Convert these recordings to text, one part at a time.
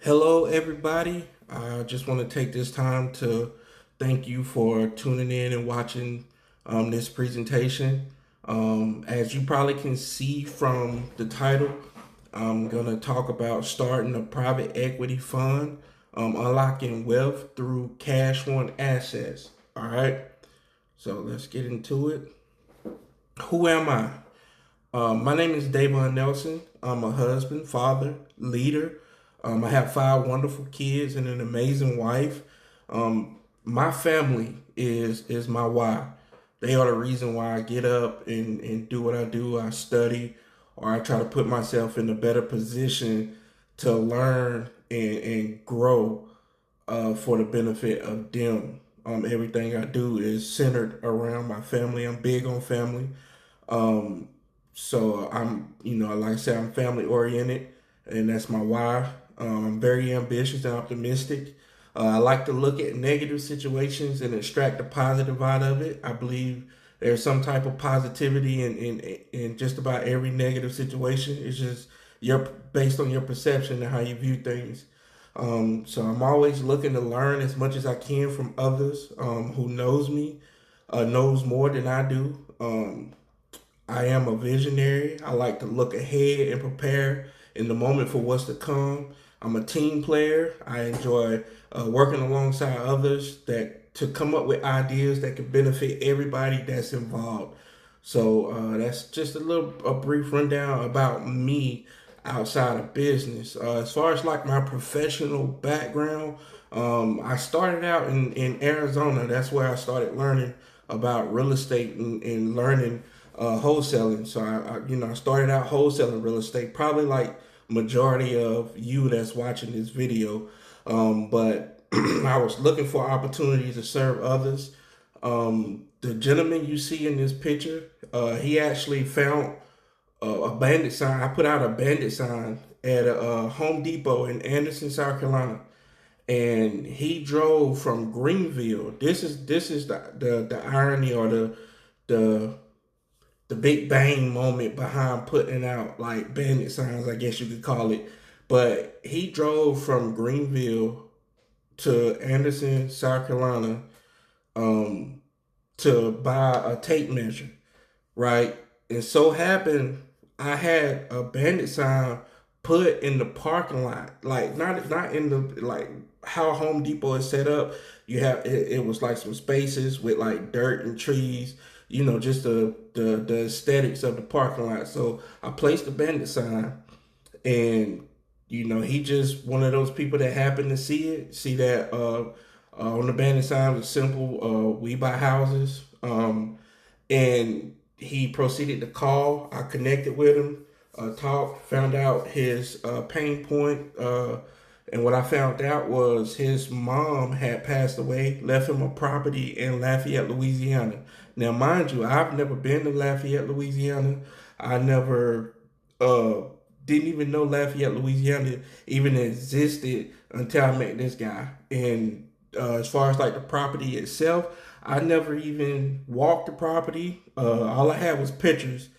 Hello, everybody. I just want to take this time to thank you for tuning in and watching this presentation. As you probably can see from the title, I'm going to talk about starting a private equity fund, unlocking wealth through cash one assets. All right, so let's get into it. Who am I? My name is Davon Nelson. I'm a husband, father, leader. I have five wonderful kids and an amazing wife. My family is my why. They are the reason why I get up and do what I do. I study, or I try to put myself in a better position to learn and grow for the benefit of them. Everything I do is centered around my family. I'm big on family. Um, so like I said, I'm family oriented, and that's my why. I'm very ambitious and optimistic. I like to look at negative situations and extract the positive out of it. I believe there's some type of positivity in just about every negative situation. It's just you're based on your perception and how you view things. So I'm always looking to learn as much as I can from others who knows me, knows more than I do. I am a visionary. I like to look ahead and prepare in the moment for what's to come. I'm a team player. I enjoy working alongside others that to come up with ideas that can benefit everybody that's involved. So that's just a brief rundown about me outside of business. As far as like my professional background, I started out in Arizona. That's where I started learning about real estate and learning wholesaling. So I started out wholesaling real estate, probably like majority of you that's watching this video. But I was looking for opportunities to serve others. The gentleman you see in this picture, he actually found a bandit sign. I put out a bandit sign at a Home Depot in Anderson, South Carolina, and he drove from Greenville. This is the irony or the the big bang moment behind putting out like bandit signs, I guess you could call it. But he drove from Greenville to Anderson, South Carolina, um, to buy a tape measure, right? And so happened I had a bandit sign put in the parking lot, like not in the like how Home Depot is set up. It was like some spaces with like dirt and trees, just the aesthetics of the parking lot. So I placed the bandit sign, and he just one of those people that happened to see that on the bandit sign was simple, we buy houses. And he proceeded to call. I connected with him, talked, found out his pain point. And what I found out was his mom had passed away, left him a property in Lafayette, Louisiana. Now, mind you, I've never been to Lafayette, Louisiana. I never uh, didn't even know Lafayette, Louisiana even existed until I met this guy. And as far as like the property itself, I never even walked the property. All I had was pictures,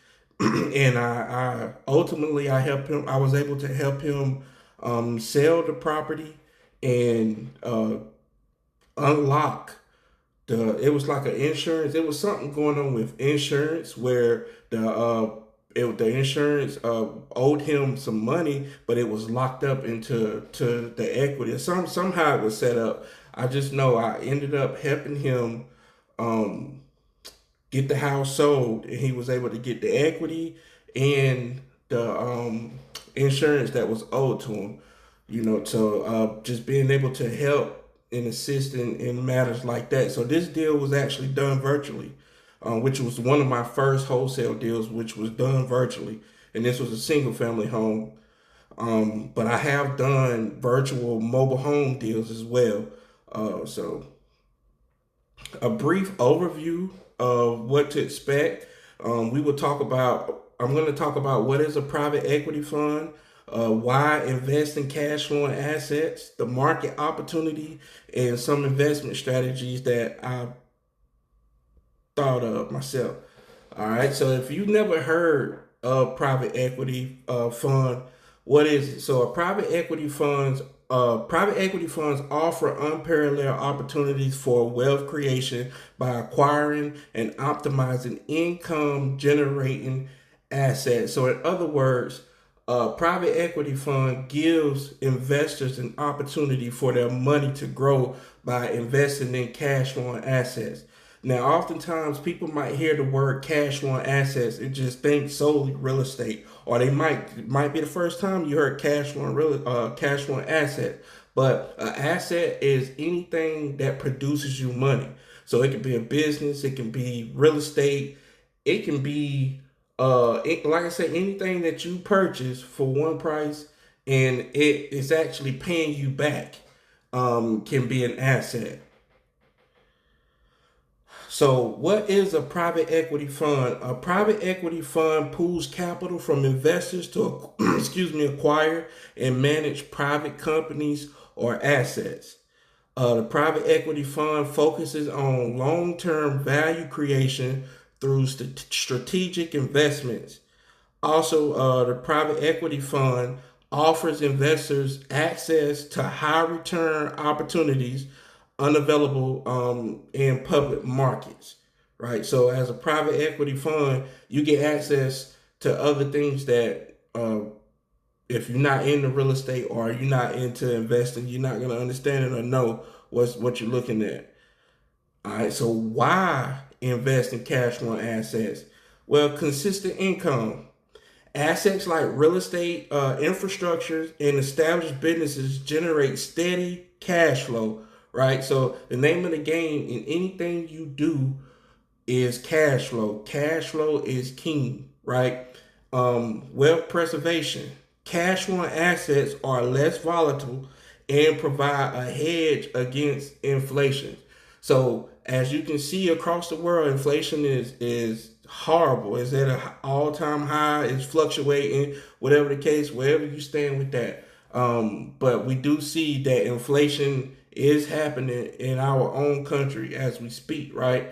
and I ultimately I helped him. I was able to help him sell the property and unlock the. It was like an insurance. It was something going on with insurance where the insurance owed him some money, but it was locked up into the equity. Somehow it was set up. I just know I ended up helping him um, get the house sold, and he was able to get the equity and the insurance that was owed to him. So just being able to help and assist in matters like that. So this deal was actually done virtually, which was one of my first wholesale deals, which was done virtually, and this was a single family home. But I have done virtual mobile home deals as well. So a brief overview of what to expect. We will talk about, I'm going to talk about what is a private equity fund, why invest in cash flowing assets, the market opportunity, and some investment strategies that I thought of myself. All right, so if you've never heard of private equity fund, What is it? So a private equity funds offer unparalleled opportunities for wealth creation by acquiring and optimizing income generating assets. So in other words, a private equity fund gives investors an opportunity for their money to grow by investing in cash flowing assets. Now, oftentimes people might hear the word cash flowing assets and just think solely real estate, or they might be the first time you heard cash flowing asset. But an asset is anything that produces you money. So it can be a business, it can be real estate, it can be like I said, anything that you purchase for one price and it is actually paying you back can be an asset. So, what is a private equity fund? A private equity fund pools capital from investors to, excuse me, acquire and manage private companies or assets. The private equity fund focuses on long-term value creation through strategic investments. Also, the private equity fund offers investors access to high return opportunities unavailable in public markets, right? So, as a private equity fund, you get access to other things that, if you're not into real estate or you're not into investing, you're not going to understand it or know what you're looking at. All right, so why invest in cash flowing assets? Well, consistent income. Assets like real estate, infrastructures, and established businesses generate steady cash flow, right? So the name of the game in anything you do is cash flow. Cash flow is king, right? Wealth preservation. Cash flowing assets are less volatile and provide a hedge against inflation. So as you can see across the world, inflation is horrible. It's at an all-time high. It's fluctuating, whatever the case, wherever you stand with that. But we do see that inflation is happening in our own country as we speak, right?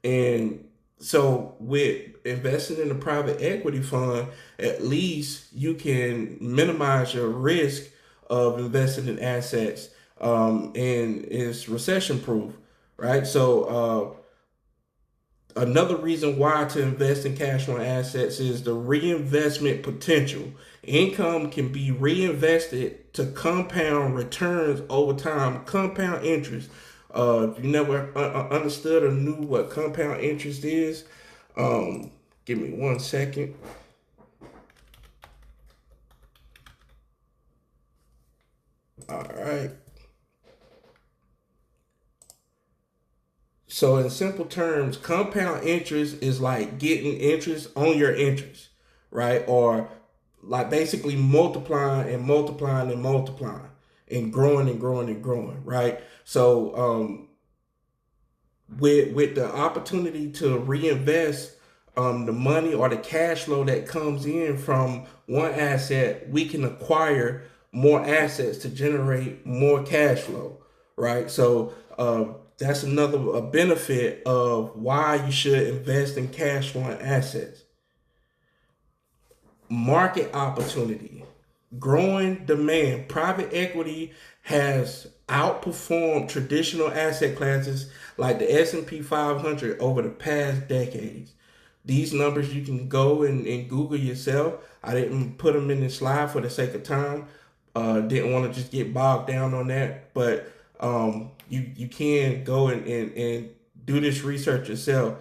And so with investing in a private equity fund, at least you can minimize your risk of investing in assets, and it's recession proof, right? So another reason why to invest in cash flowing assets is the reinvestment potential. Income can be reinvested to compound returns over time, compound interest. If you never understood or knew what compound interest is, give me 1 second. All right. So, in simple terms, compound interest is like getting interest on your interest, right? Or like basically multiplying and multiplying and multiplying and growing and growing and growing, right? So, with the opportunity to reinvest the money or the cash flow that comes in from one asset, we can acquire more assets to generate more cash flow, right? So that's another a benefit of why you should invest in cash flowing assets. Market opportunity, growing demand. Private equity has outperformed traditional asset classes like the S&P 500 over the past decades. These numbers you can go and Google yourself. I didn't put them in the slide for the sake of time. Didn't want to just get bogged down on that, but you can go and do this research yourself.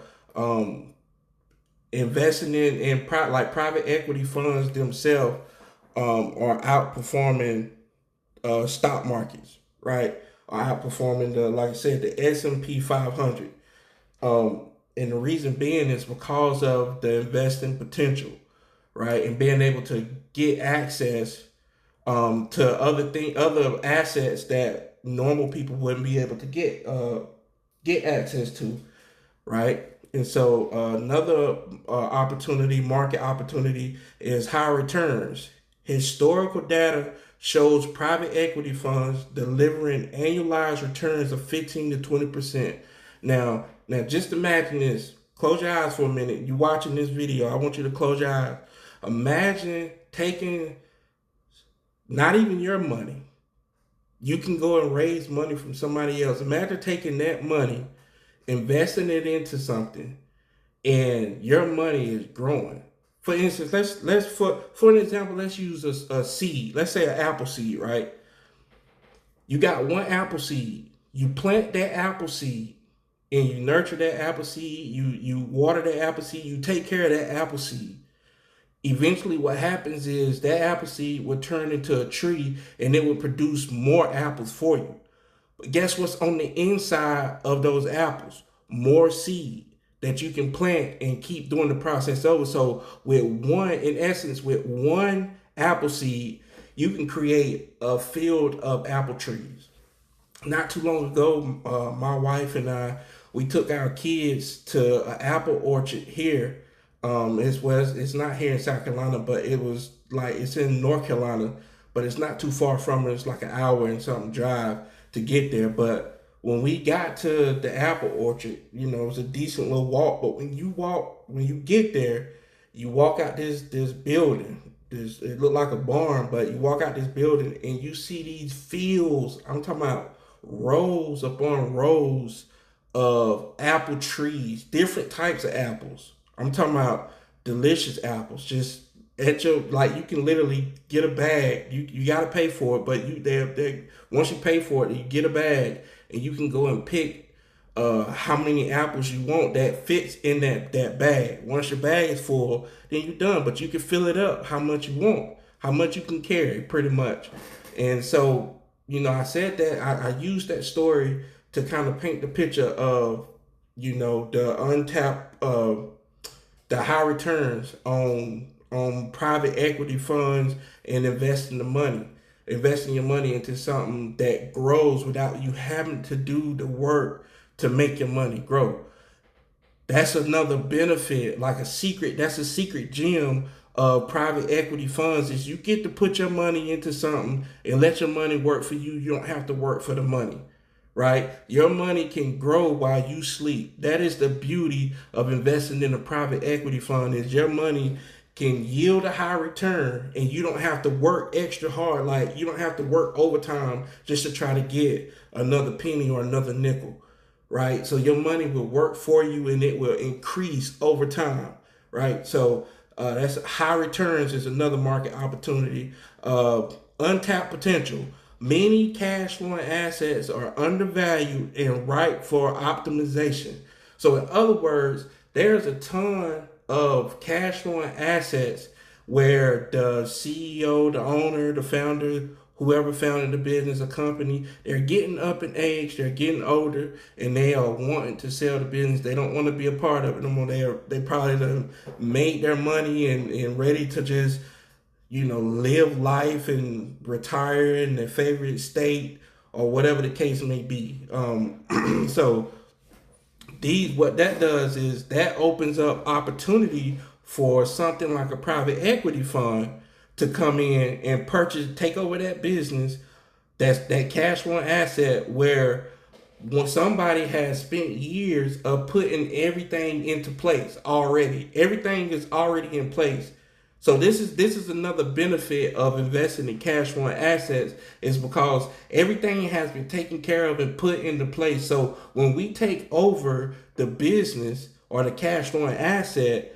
Investing like private equity funds themselves are outperforming stock markets, right? Are outperforming the, like I said, the S&P 500. And the reason being is because of the investing potential, right? And being able to get access to other assets that normal people wouldn't be able to get access to, right? And so another market opportunity, is high returns. Historical data shows private equity funds delivering annualized returns of 15 to 20%. Now, just imagine this. Close your eyes for a minute. You watching this video. I want you to close your eyes. Imagine taking not even your money. You can go and raise money from somebody else. Imagine taking that money, investing it into something, and your money is growing. For instance, let's for an example, let's use a seed. Let's say an apple seed, right? You got one apple seed. You plant that apple seed and you nurture that apple seed. You water that apple seed. You take care of that apple seed. Eventually, what happens is that apple seed will turn into a tree and it will produce more apples for you. But guess what's on the inside of those apples? More seed that you can plant and keep doing the process over. So with one, in essence, with one apple seed, you can create a field of apple trees. Not too long ago, my wife and I, we took our kids to an apple orchard here. It's not here in South Carolina, but it was like it's in North Carolina, but it's not too far from it. It's like an hour and something drive to get there. But when we got to the apple orchard, it was a decent little walk. But when you get there, you walk out this building. It looked like a barn, but you walk out this building and you see these fields. I'm talking about rows upon rows of apple trees, different types of apples. I'm talking about delicious apples. Just at your like, you can literally get a bag. You gotta pay for it, but they once you pay for it, you get a bag and you can go and pick how many apples you want that fits in that bag. Once your bag is full, then you're done. But you can fill it up how much you want, how much you can carry, pretty much. And so, I said that I used that story to kind of paint the picture of, the untapped, the high returns on private equity funds and investing your money into something that grows without you having to do the work to make your money grow. That's another benefit, like that's a secret gem of private equity funds is you get to put your money into something and let your money work for you. You don't have to work for the money, right? Your money can grow while you sleep. That is the beauty of investing in a private equity fund is your money can yield a high return and you don't have to work extra hard. Like you don't have to work overtime just to try to get another penny or another nickel, right? So your money will work for you and it will increase over time, right? So that's high returns is another market opportunity. Untapped potential. Many cash flowing assets are undervalued and ripe for optimization. So in other words, there's a ton of cash flowing assets where the CEO, the owner, the founder, whoever founded the business or company, they're getting up in age, they're getting older, and they are wanting to sell the business. They don't want to be a part of it anymore. They probably done made their money and ready to just live life and retire in their favorite state or whatever the case may be. So what that does is that opens up opportunity for something like a private equity fund to come in and take over that business. That's that cash flowing asset where when somebody has spent years of putting everything into place already, everything is already in place. So this is another benefit of investing in cash flowing assets is because everything has been taken care of and put into place. So when we take over the business or the cash flowing asset,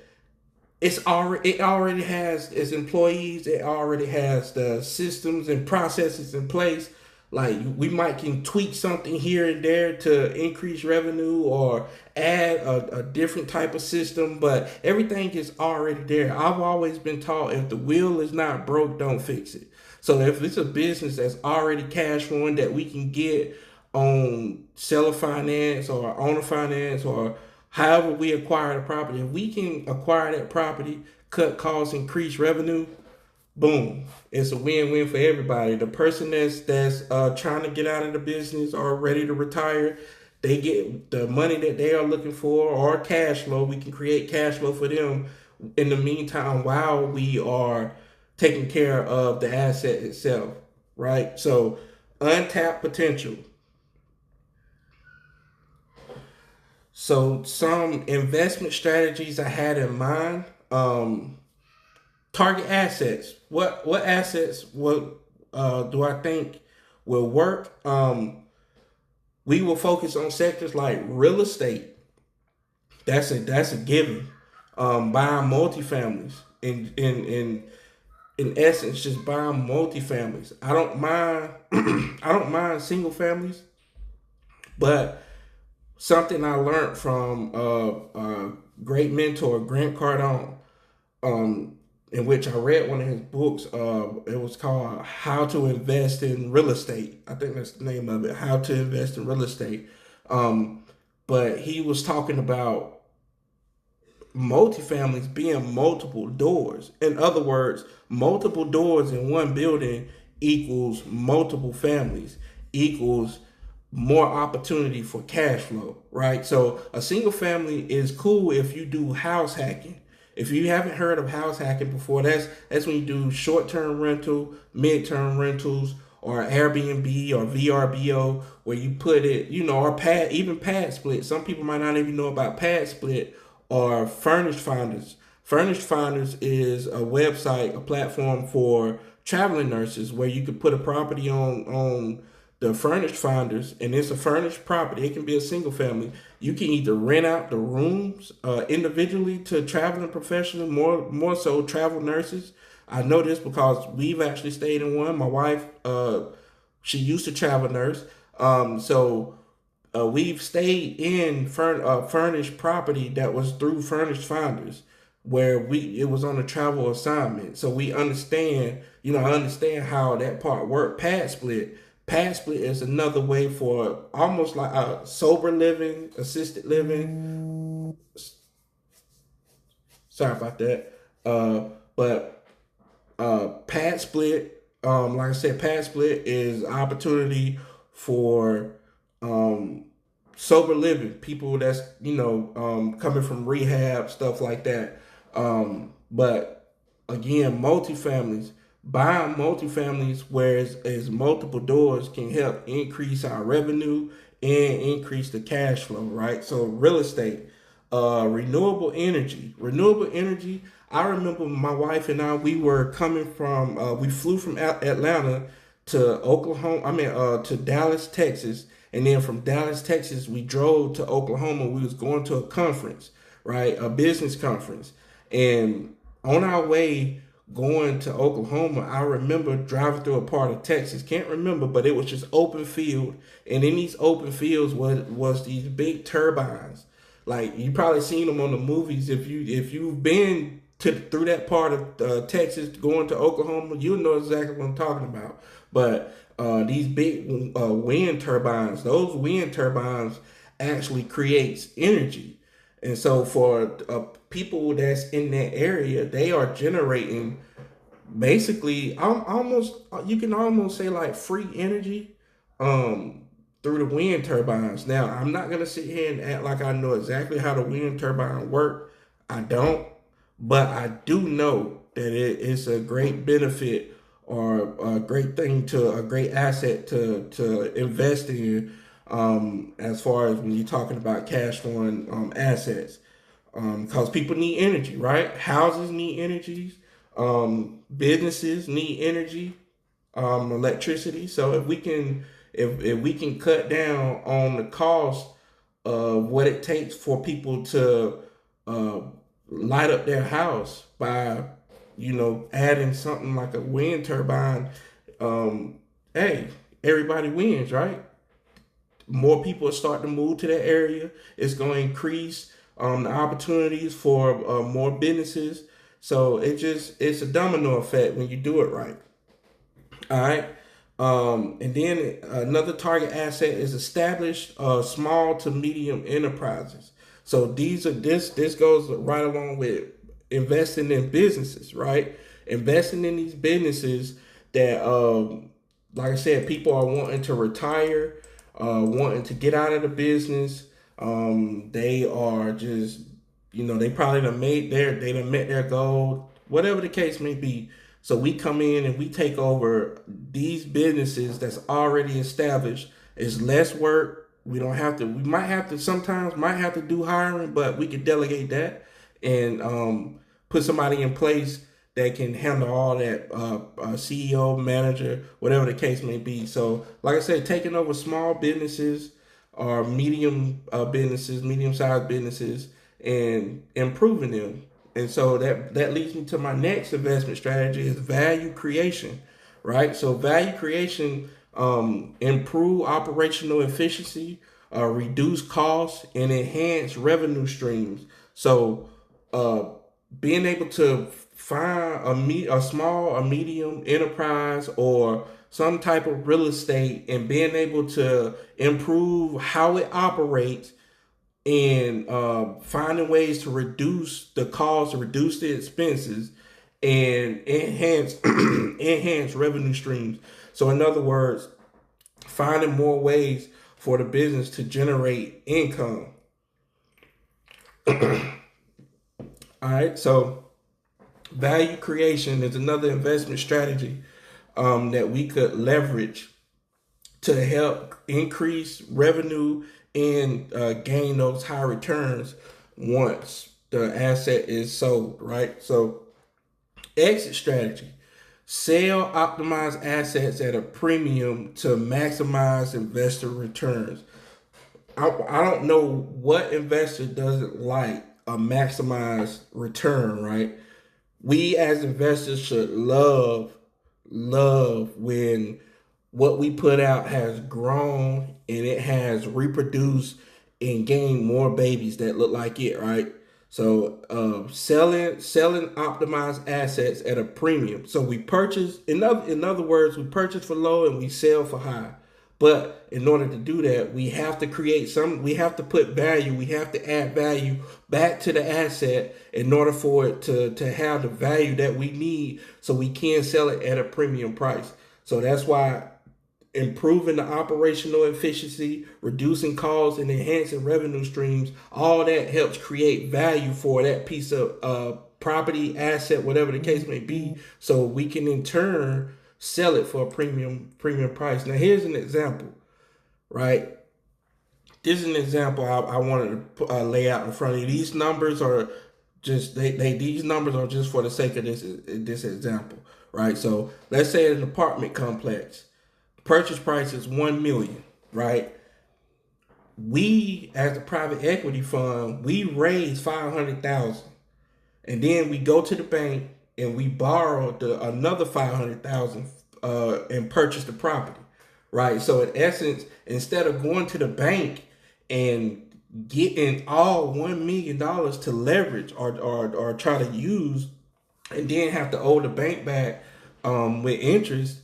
it already has its employees, it already has the systems and processes in place. Like we might can tweak something here and there to increase revenue or add a different type of system, but everything is already there. I've always been taught if the wheel is not broke, don't fix it. So if it's a business that's already cash flowing that we can get on seller finance or owner finance or however we acquire the property, if we can acquire that property, cut costs, increase revenue, boom, it's a win-win for everybody. The person that's trying to get out of the business or ready to retire, they get the money that they are looking for or cash flow. We can create cash flow for them in the meantime while we are taking care of the asset itself, right? So untapped potential. So some investment strategies I had in mind. Target assets. What assets? do I think will work? We will focus on sectors like real estate. That's a given. Buying multifamilies in essence, just buying multifamilies. I don't mind. I don't mind single families, but something I learned from great mentor Grant Cardone, um, in which I read one of his books. It was called "How to Invest in Real Estate." I think that's the name of it. How to Invest in Real Estate. Um, but he was talking about multifamilies being multiple doors. In other words, multiple doors in one building equals multiple families, equals more opportunity for cash flow, right? So a single family is cool if you do house hacking. If you haven't heard of house hacking before, that's when you do short-term rental, mid-term rentals, or Airbnb or VRBO, where you put it, or pad, even pad split. Some people might not even know about pad split or furnished finders. Furnished Finders is a website, a platform for traveling nurses where you could put a property on the Furnished Finders, and it's a furnished property. It can be a single family. You can either rent out the rooms individually to traveling professionals, more so travel nurses. I know this because we've actually stayed in one. My wife, she used to travel nurse, so we've stayed in furnished property that was through Furnished Finders, where it was on a travel assignment. So we understand, I understand how that part worked. Pad split. Pad split is another way for almost like a sober living, assisted living. Sorry about that. But pad split, like I said, pad split is opportunity for sober living, people that's coming from rehab, stuff like that. But again, multifamilies, buying multifamilies where it's multiple doors can help increase our revenue and increase the cash flow, right? So real estate, renewable energy. I remember my wife and I, we were coming from, we flew from Atlanta to Oklahoma, to Dallas, Texas. And then from Dallas, Texas, we drove to Oklahoma. We was going to a conference, right? A business conference. And on our way going to Oklahoma, I remember driving through a part of Texas. Can't remember, but it was just open field. And in these open fields was these big turbines. Like you probably seen them on the movies. If you've been through that part of Texas going to Oklahoma, you'll know exactly what I'm talking about. But these big wind turbines, those wind turbines actually creates energy. And so for people that's in that area, they are generating basically almost, you can almost say like free energy through the wind turbines. Now, I'm not going to sit here and act like I know exactly how the wind turbine work. I don't, but I do know that it's a great benefit or a great thing a great asset to invest in, as far as when you're talking about cash flowing assets, because people need energy, right? Houses need energies, businesses need energy, electricity. So if we can cut down on the cost of what it takes for people to uh, light up their house by adding something like a wind turbine, hey, everybody wins, right? More people start to move to that area. It's going to increase the opportunities for more businesses. So it's a domino effect when you do it right. All right. And then another target asset is established small to medium enterprises. So this goes right along with investing in businesses, right? Investing in these businesses that, like I said, people are wanting to retire, wanting to get out of the business. They are just, they probably they done met their goal, whatever the case may be. So we come in and we take over these businesses that's already established. It's less work. We don't have to. We sometimes might have to do hiring, but we could delegate that and put somebody in place that can handle all that, CEO, manager, whatever the case may be. So, like I said, taking over small businesses or medium-sized businesses, and improving them. And so that leads me to my next investment strategy is value creation, right? So value creation, improve operational efficiency, reduce costs, and enhance revenue streams. So uh, being able to find a small, a medium enterprise or some type of real estate, and being able to improve how it operates, and finding ways to reduce the cost, reduce the expenses, and enhance enhance revenue streams. So, in other words, finding more ways for the business to generate income. All right, so value creation is another investment strategy that we could leverage to help increase revenue and gain those high returns once the asset is sold, right? So, exit strategy: sell optimized assets at a premium to maximize investor returns. I don't know what investor doesn't like a maximized return, right? We as investors should love when what we put out has grown and it has reproduced and gained more babies that look like it, right? So selling optimized assets at a premium. So we purchase, in other words, we purchase for low and we sell for high. But in order to do that, we have to we have to put value, we have to add value back to the asset in order for it to have the value that we need so we can sell it at a premium price. So that's why improving the operational efficiency, reducing costs, and enhancing revenue streams, all that helps create value for that piece of property, asset, whatever the case may be, so we can in turn sell it for a premium price. Now, here's an example, right? This is an example I wanted to lay out in front of you. These numbers are just these numbers are just for the sake of this example, right? So let's say an apartment complex. Purchase price is 1 million, right? We, as a private equity fund, we raise 500,000, and then we go to the bank and we borrow another 500,000 and purchase the property, right? So in essence, instead of going to the bank and getting all $1 million to leverage or try to use, and then have to owe the bank back with interest,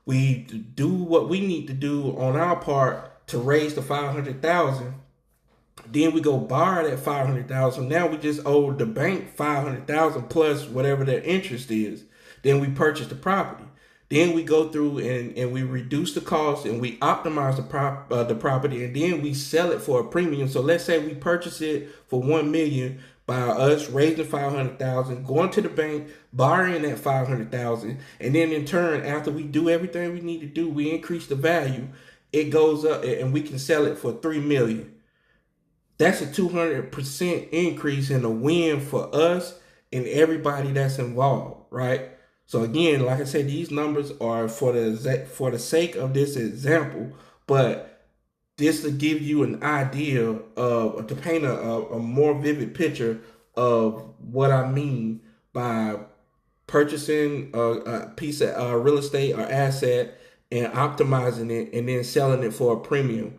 we do what we need to do on our part to raise the 500,000. Then we go borrow that 500,000. Now we just owe the bank 500,000 plus whatever their interest is. Then we purchase the property. Then we go through and we reduce the cost and we optimize the property, and then we sell it for a premium. So let's say we purchase it for 1 million by us raising 500,000, going to the bank, borrowing that 500,000, and then in turn, after we do everything we need to do, we increase the value. It goes up, and we can sell it for 3 million. That's a 200% increase and a win for us and everybody that's involved, right? So again, like I said, these numbers are for the sake of this example, but this to give you an idea of, to paint a more vivid picture of what I mean by purchasing a piece of real estate or asset and optimizing it and then selling it for a premium.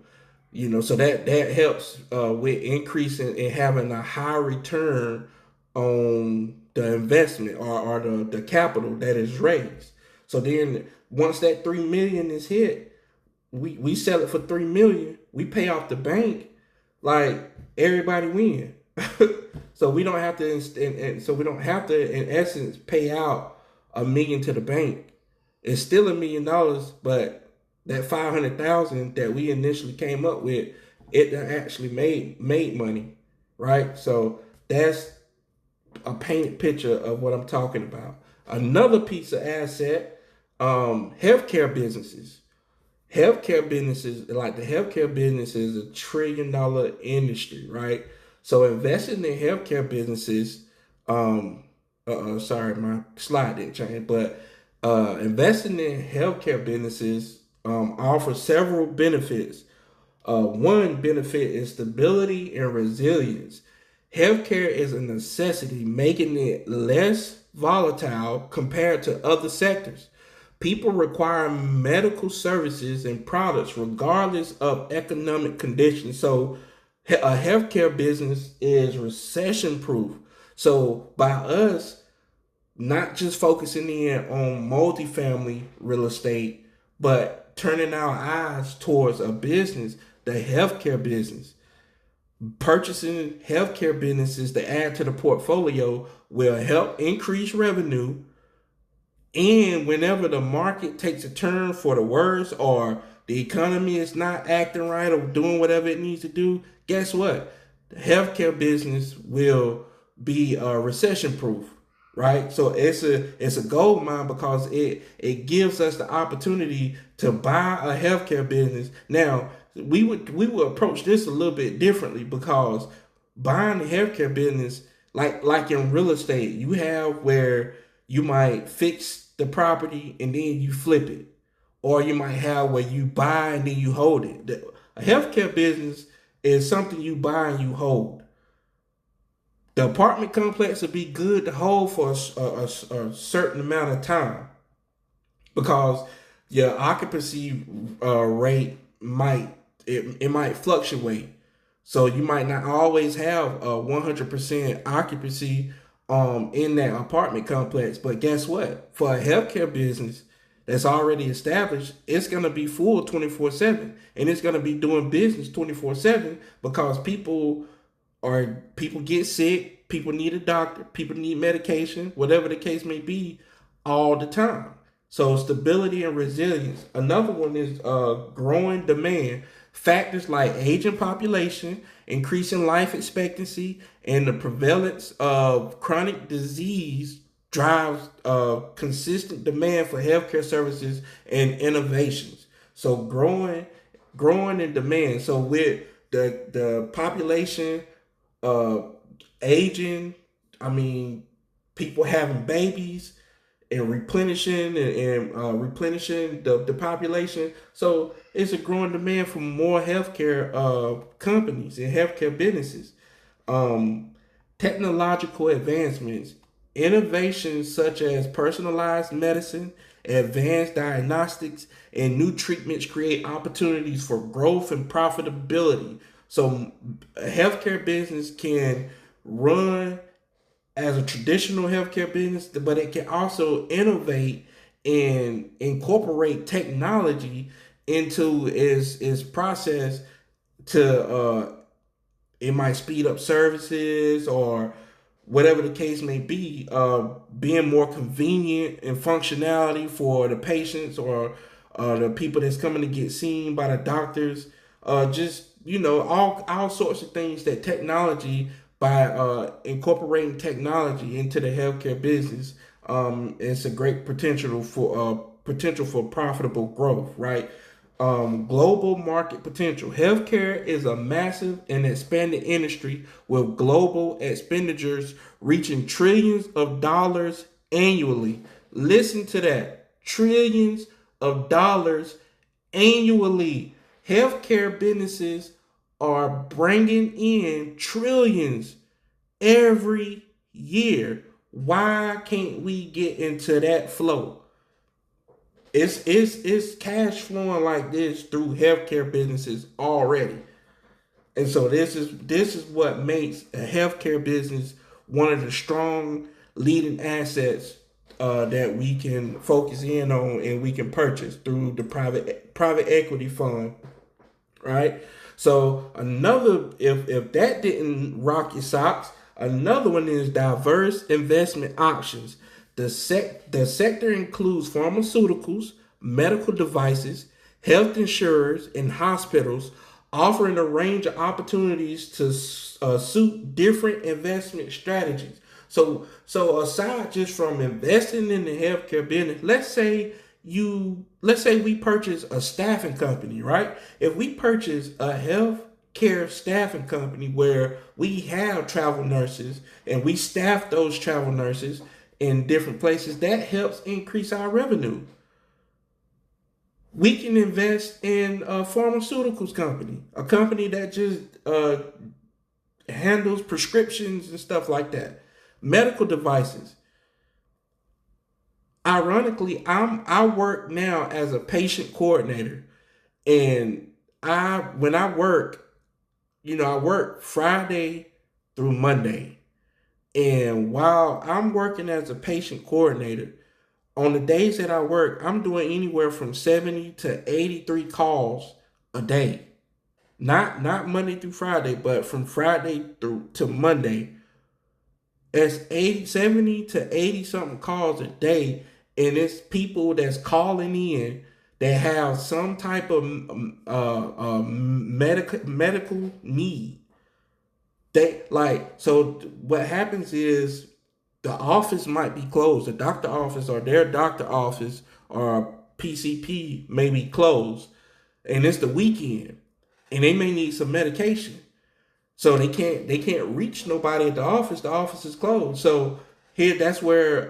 So that helps with increasing and having a high return on the investment or the capital that is raised. So then once that 3 million is hit, we sell it for 3 million. We pay off the bank, like everybody win. So we don't have to, in essence, pay out $1 million to the bank. It's still $1 million, but that 500,000 that we initially came up with, it actually made money, right? So that's a painted picture of what I'm talking about. Another piece of asset, healthcare businesses. Healthcare businesses, like the healthcare business is $1 trillion industry, right? So investing in healthcare businesses, Sorry, my slide didn't change. But investing in healthcare businesses offers several benefits. One benefit is stability and resilience. Healthcare is a necessity, making it less volatile compared to other sectors. People require medical services and products regardless of economic conditions. So, a healthcare business is recession proof. So, by us not just focusing in on multifamily real estate, but turning our eyes towards a business, the healthcare business. Purchasing healthcare businesses to add to the portfolio will help increase revenue. And whenever the market takes a turn for the worse or the economy is not acting right or doing whatever it needs to do, guess what? The healthcare business will be recession proof, right? So it's a gold mine because it gives us the opportunity to buy a healthcare business. Now we would approach this a little bit differently because buying a healthcare business, like in real estate, you have where you might fix the property and then you flip it, or you might have where you buy and then you hold it. A healthcare business is something you buy and you hold. The apartment complex would be good to hold for a certain amount of time because your occupancy rate it might fluctuate. So you might not always have a 100% occupancy in that apartment complex. But guess what? For a healthcare business that's already established, it's gonna be full 24/7, and it's gonna be doing business 24/7 because people get sick, people need a doctor, people need medication, whatever the case may be, all the time. So stability and resilience. Another one is growing demand. Factors like aging population, increasing life expectancy, and the prevalence of chronic disease drives consistent demand for healthcare services and innovations. So growing in demand. So with the population uh, aging, I mean, people having babies and replenishing the population. So it's a growing demand for more healthcare companies and healthcare businesses. Um, Technological advancements, innovations such as personalized medicine, advanced diagnostics, and new treatments create opportunities for growth and profitability. So, a healthcare business can run as a traditional healthcare business, but it can also innovate and incorporate technology into its process to it might speed up services or whatever the case may be, being more convenient and functionality for the patients or the people that's coming to get seen by the doctors. Just all sorts of things that technology by incorporating technology into the healthcare business, it's a great potential for profitable growth, right? Global market potential. Healthcare is a massive and expanding industry with global expenditures reaching trillions of dollars annually. Listen to that, trillions of dollars annually. Healthcare businesses are bringing in trillions every year. Why can't we get into that flow? It's cash flowing like this through healthcare businesses already. And so this is what makes a healthcare business one of the strong leading assets that we can focus in on and we can purchase through the private equity fund, right? So another, if that didn't rock your socks, another one is diverse investment options. The sector includes pharmaceuticals, medical devices, health insurers, and hospitals, offering a range of opportunities to suit different investment strategies. So aside just from investing in the healthcare business, let's say we purchase a staffing company, right? If we purchase a health care staffing company where we have travel nurses and we staff those travel nurses in different places. That helps increase our revenue. We can invest in a pharmaceuticals company, a company that just handles prescriptions and stuff like that. Medical devices. Ironically, I work now as a patient coordinator, and when I work, I work Friday through Monday. And while I'm working as a patient coordinator, on the days that I work, I'm doing anywhere from 70 to 83 calls a day. Not Monday through Friday, but from Friday through to Monday. It's 70 to 80 something calls a day, and it's people that's calling in that have some type of medical need. So what happens is the office might be closed, the doctor office or their doctor office or PCP may be closed, and it's the weekend, and they may need some medication. So they can't reach nobody at the office. The office is closed. So that's where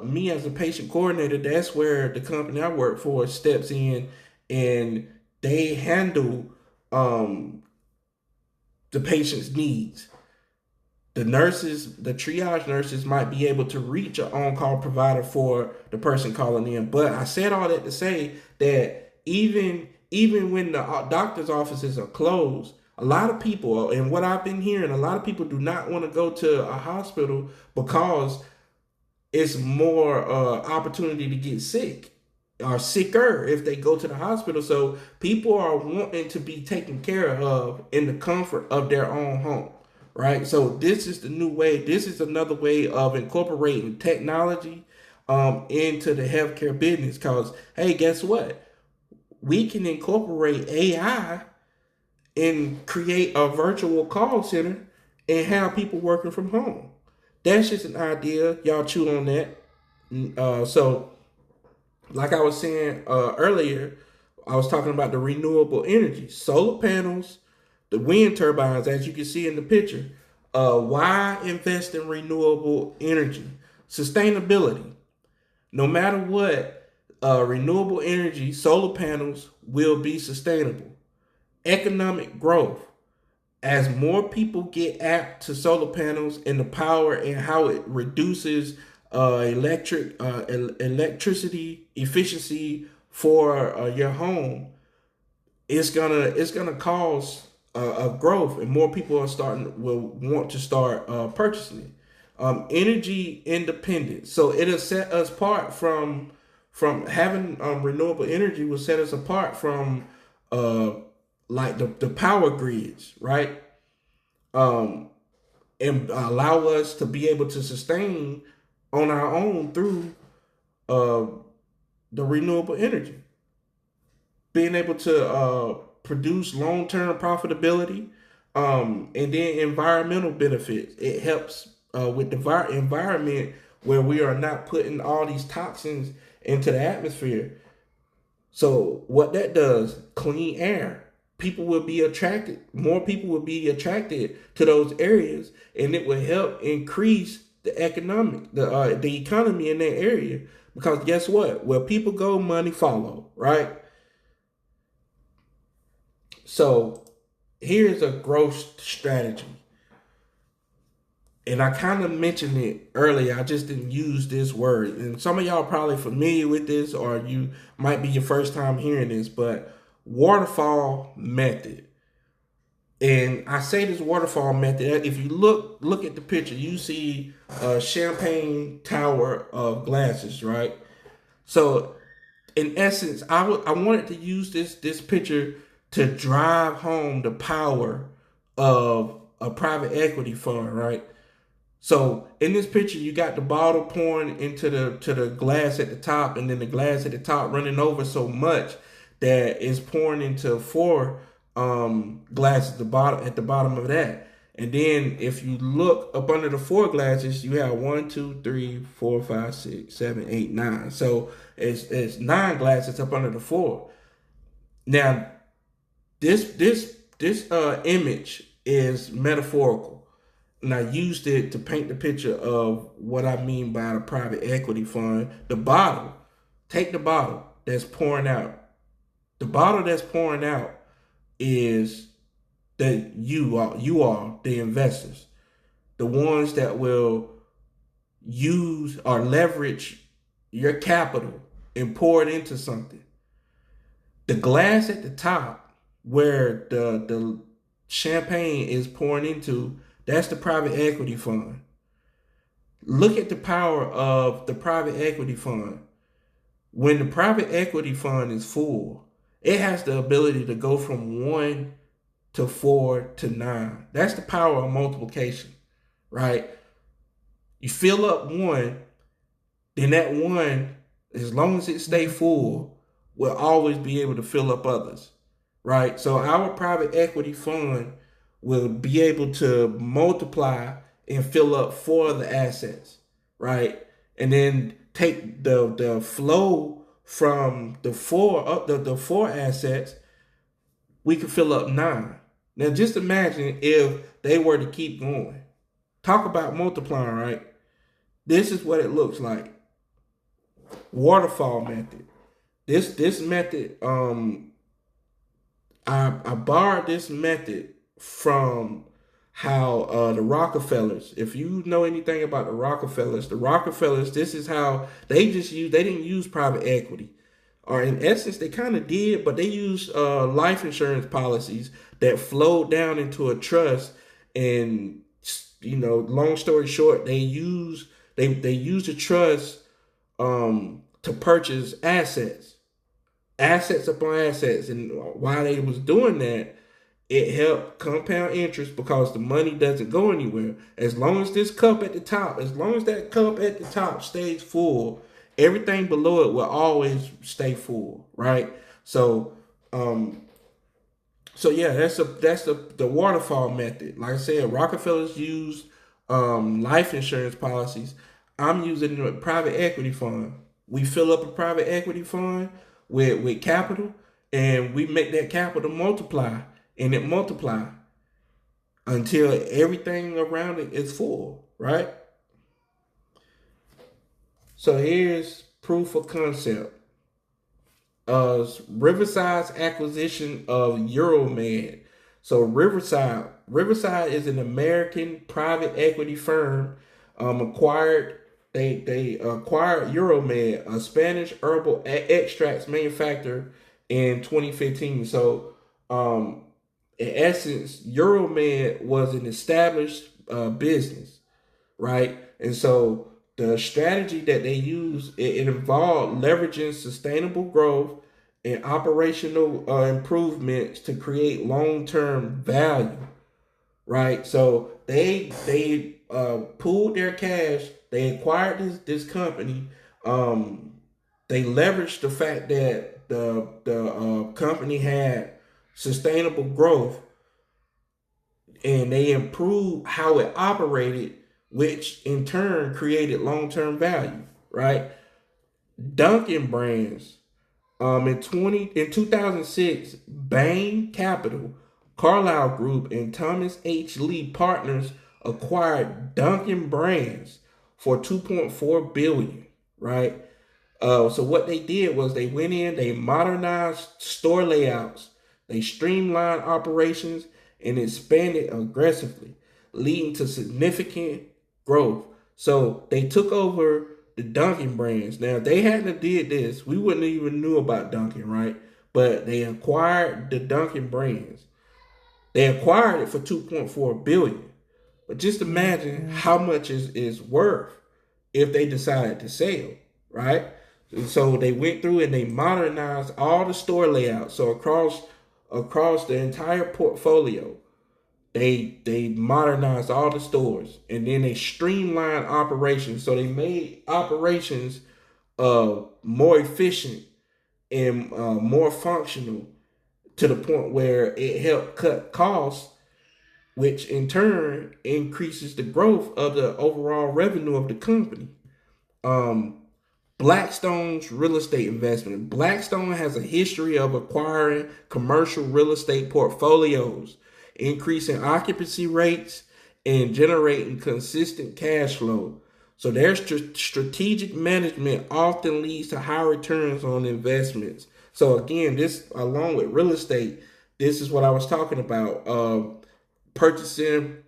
me as a patient coordinator, that's where the company I work for steps in, and they handle the patient's needs. The nurses, the triage nurses might be able to reach an on-call provider for the person calling in. But I said all that to say that even when the doctor's offices are closed, a lot of people, and what I've been hearing, a lot of people do not want to go to a hospital because it's more opportunity to get sick or sicker if they go to the hospital. So people are wanting to be taken care of in the comfort of their own home, right? So this is the new way. This is another way of incorporating technology into the healthcare business. Because, hey, guess what? We can incorporate AI and create a virtual call center and have people working from home. That's just an idea. Y'all chew on that. So, like I was saying earlier, I was talking about the renewable energy, solar panels, the wind turbines, as you can see in the picture. Why invest in renewable energy? Sustainability. No matter what, renewable energy, solar panels will be sustainable. Economic growth. As more people get apt to solar panels and the power and how it reduces electricity efficiency for your home, it's gonna cause a growth, and more people will want to start purchasing it. Energy independence. So it'll set us apart from having renewable energy. Will set us apart from like the power grids, right? And allow us to be able to sustain on our own through the renewable energy. Being able to produce long-term profitability, and then environmental benefits. It helps with the environment where we are not putting all these toxins into the atmosphere. So what that does, clean air. More people will be attracted to those areas, and it will help increase the the economy in that area. Because guess what? Where people go, money follow, right? So here's a growth strategy. And I kind of mentioned it earlier. I just didn't use this word. And some of y'all are probably familiar with this, or you might be your first time hearing this, but waterfall method. And I say this waterfall method. If you look at the picture, you see a champagne tower of glasses, right? So in essence, I wanted to use this picture to drive home the power of a private equity fund, right? So in this picture, you got the bottle pouring into the glass at the top, and then the glass at the top running over so much that it's pouring into four glasses at the bottom of that. And then if you look up under the four glasses, you have 1, 2, 3, 4, 5, 6, 7, 8, 9. So it's 9 glasses up under the four. Now this this image is metaphorical, and I used it to paint the picture of what I mean by the private equity fund. The bottle, take the bottle that's pouring out. The bottle that's pouring out is that you are the investors, the ones that will use or leverage your capital and pour it into something. The glass at the top where the champagne is pouring into, that's the private equity fund. Look at the power of the private equity fund. When the private equity fund is full, it has the ability to go from 1 to 4 to 9. That's the power of multiplication, right? You fill up one, then that one, as long as it stay full, will always be able to fill up others, right? So our private equity fund will be able to multiply and fill up 4 other assets, right? And then take the flow from the 4 assets, we can fill up 9. Now just imagine if they were to keep going. Talk about multiplying, right? This is what it looks like. Waterfall method. This method, I borrowed this method from how the Rockefellers. If you know anything about the Rockefellers, this is how they didn't use private equity. Or in essence, they kind of did, but they used life insurance policies that flowed down into a trust. And long story short, they used the trust to purchase assets upon assets. And while they was doing that, it helped compound interest because the money doesn't go anywhere. As long as that cup at the top stays full, everything below it will always stay full, right? So, yeah, that's the waterfall method. Like I said, Rockefellers used life insurance policies. I'm using a private equity fund. We fill up a private equity fund with capital, and we make that capital multiply, and it multiply until everything around it is full, right? So here's proof of concept. Riverside's acquisition of Euromed. So Riverside is an American private equity firm. They acquired Euromed, a Spanish herbal extracts manufacturer, in 2015. So in essence, Euromed was an established business, right? And so the strategy that they use, it involved leveraging sustainable growth and operational improvements to create long-term value, right? So they pooled their cash. They acquired this company. They leveraged the fact that the company had sustainable growth, and they improved how it operated, which in turn created long-term value, right? Dunkin' Brands. In 2006, Bain Capital, Carlyle Group, and Thomas H. Lee Partners acquired Dunkin' Brands for $2.4 billion, right? So what they did was they went in, they modernized store layouts, they streamlined operations, and expanded aggressively, leading to significant growth. So they took over the Dunkin' Brands. Now, if they hadn't did this, we wouldn't even knew about Dunkin', right? But they acquired the Dunkin' Brands. They acquired it for $2.4 billion. But just imagine how much is worth if they decided to sell, right? So they went through and they modernized all the store layouts. So across the entire portfolio, they modernized all the stores, and then they streamlined operations. So they made operations more efficient and more functional, to the point where it helped cut costs, which in turn increases the growth of the overall revenue of the company. But Blackstone's real estate investment. Blackstone has a history of acquiring commercial real estate portfolios, increasing occupancy rates, and generating consistent cash flow. So their strategic management often leads to high returns on investments. So again, this along with real estate, this is what I was talking about. Purchasing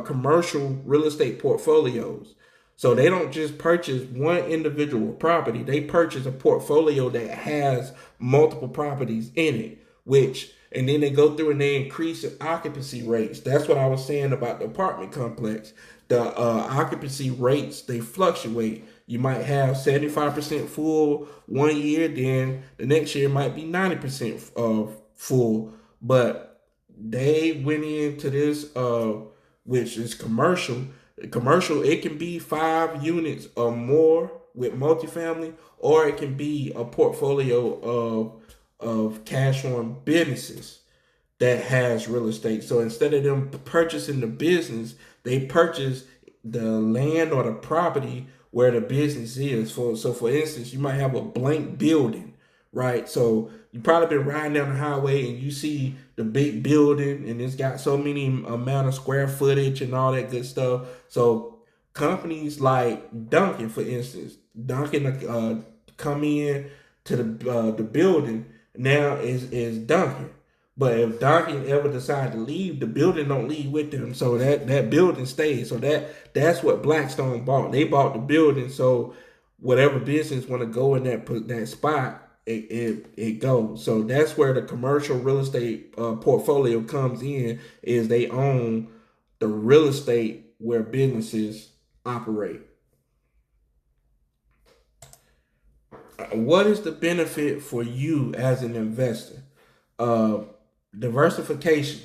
commercial real estate portfolios. So they don't just purchase one individual property, they purchase a portfolio that has multiple properties in it, and then they go through and they increase the occupancy rates. That's what I was saying about the apartment complex. The occupancy rates, they fluctuate. You might have 75% full one year, then the next year might be 90% full. But they went into this, which is commercial. Commercial, it can be 5 units or more with multifamily, or it can be a portfolio of cash flowing businesses that has real estate. So instead of them purchasing the business, they purchase the land or the property where the business is. So for instance, you might have a blank building, right? So you probably been riding down the highway and you see the big building and it's got so many amount of square footage and all that good stuff. So companies like Dunkin', for instance, Dunkin' come in to the building now is Dunkin'. But if Dunkin' ever decide to leave, the building don't leave with them. So that building stays. So that's what Blackstone bought. They bought the building. So whatever business want to go in that spot, it goes. So that's where the commercial real estate portfolio comes in. Is they own the real estate where businesses operate. What is the benefit for you as an investor? Diversification.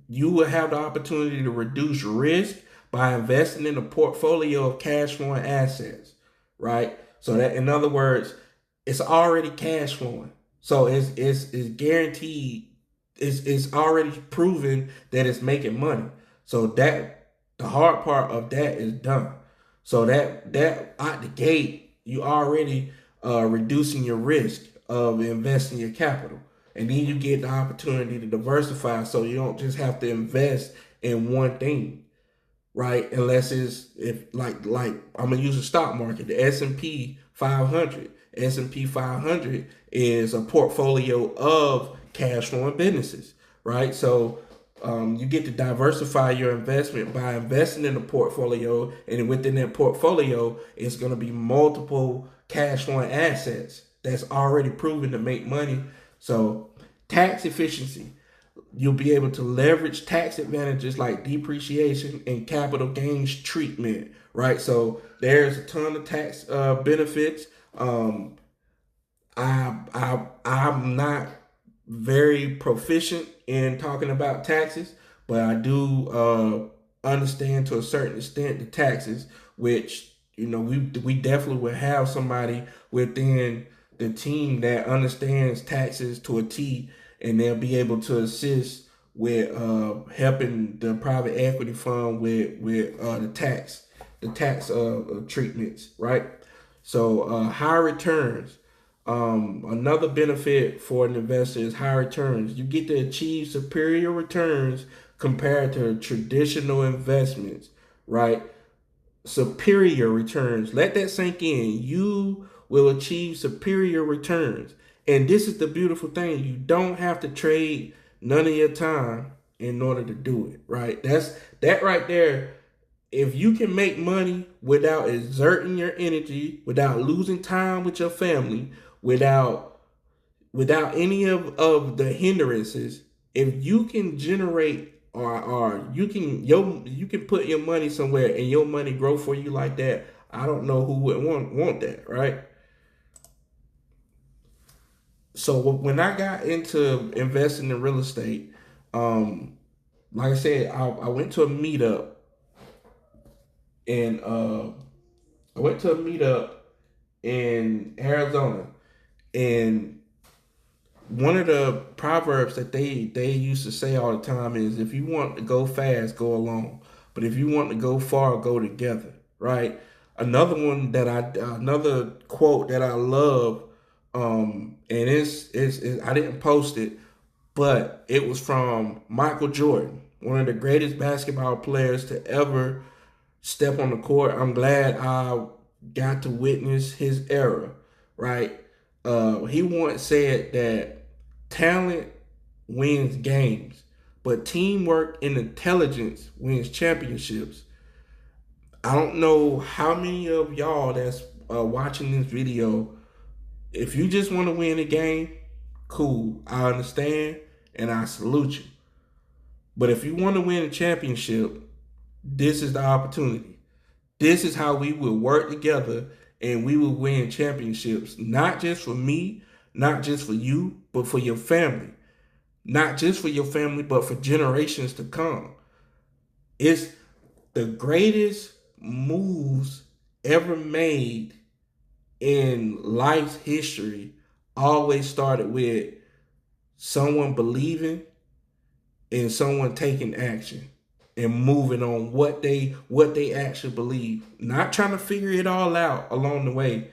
You will have the opportunity to reduce risk by investing in a portfolio of cash flowing assets, right? So that, in other words, it's already cash flowing. So it's guaranteed. It's already proven that it's making money. So that the hard part of that is done. So that out the gate, you already reducing your risk of investing your capital. And then you get the opportunity to diversify, so you don't just have to invest in one thing, right? Unless if I'm gonna use the stock market, the S&P 500. S&P 500 is a portfolio of cash flowing businesses, right? So you get to diversify your investment by investing in a portfolio, and within that portfolio, it's going to be multiple cash flowing assets that's already proven to make money. So tax efficiency, you'll be able to leverage tax advantages like depreciation and capital gains treatment, right? So there's a ton of tax benefits. I'm not very proficient in talking about taxes, but I do understand to a certain extent the taxes, which we definitely will have somebody within the team that understands taxes to a T, and they'll be able to assist with helping the private equity fund with the tax treatments, right? So high returns. Another benefit for an investor is high returns. You get to achieve superior returns compared to traditional investments, right? Superior returns. Let that sink in. You will achieve superior returns. And this is the beautiful thing. You don't have to trade none of your time in order to do it, right? That right there. If you can make money without exerting your energy, without losing time with your family, without any of the hindrances, if you can generate or you can put your money somewhere and your money grow for you like that, I don't know who would want that, right? So when I got into investing in real estate, like I said, I went to a meetup, and in Arizona, and one of the proverbs that they used to say all the time is, if you want to go fast, go alone, but if you want to go far, go together, right? Another quote that I love, and it's I didn't post it, but it was from Michael Jordan, one of the greatest basketball players to ever step on the court. I'm glad I got to witness his era, right? He once said that talent wins games, but teamwork and intelligence wins championships. I don't know how many of y'all that's watching this video, if you just want to win a game, cool. I understand and I salute you. But if you want to win a championship, this is the opportunity. This is how we will work together and we will win championships, not just for me, not just for you, but for your family. Not just for your family, but for generations to come. It's the greatest moves ever made in life's history always started with someone believing and someone taking action and moving on what they actually believe. Not trying to figure it all out along the way,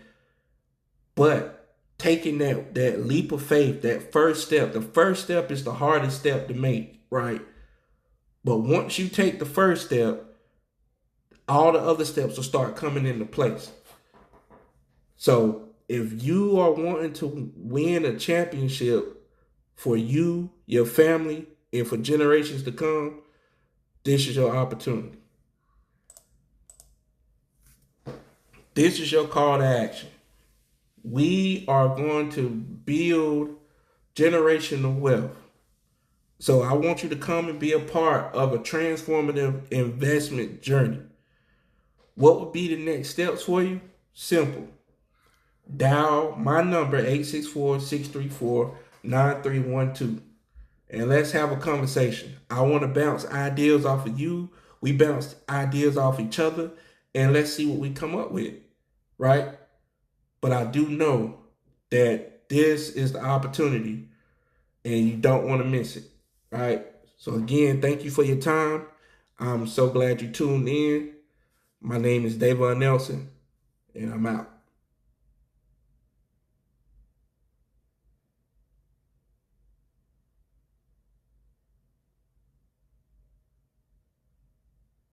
but taking that leap of faith, that first step. The first step is the hardest step to make, right? But once you take the first step, all the other steps will start coming into place. So if you are wanting to win a championship for you, your family, and for generations to come, this is your opportunity. This is your call to action. We are going to build generational wealth. So I want you to come and be a part of a transformative investment journey. What would be the next steps for you? Simple. Dial my number 864-634-9312 and let's have a conversation. I want to bounce ideas off of you. We bounce ideas off each other and let's see what we come up with, right? But I do know that this is the opportunity and you don't want to miss it, right? So again, thank you for your time. I'm so glad you tuned in. My name is Davon Nelson and I'm out.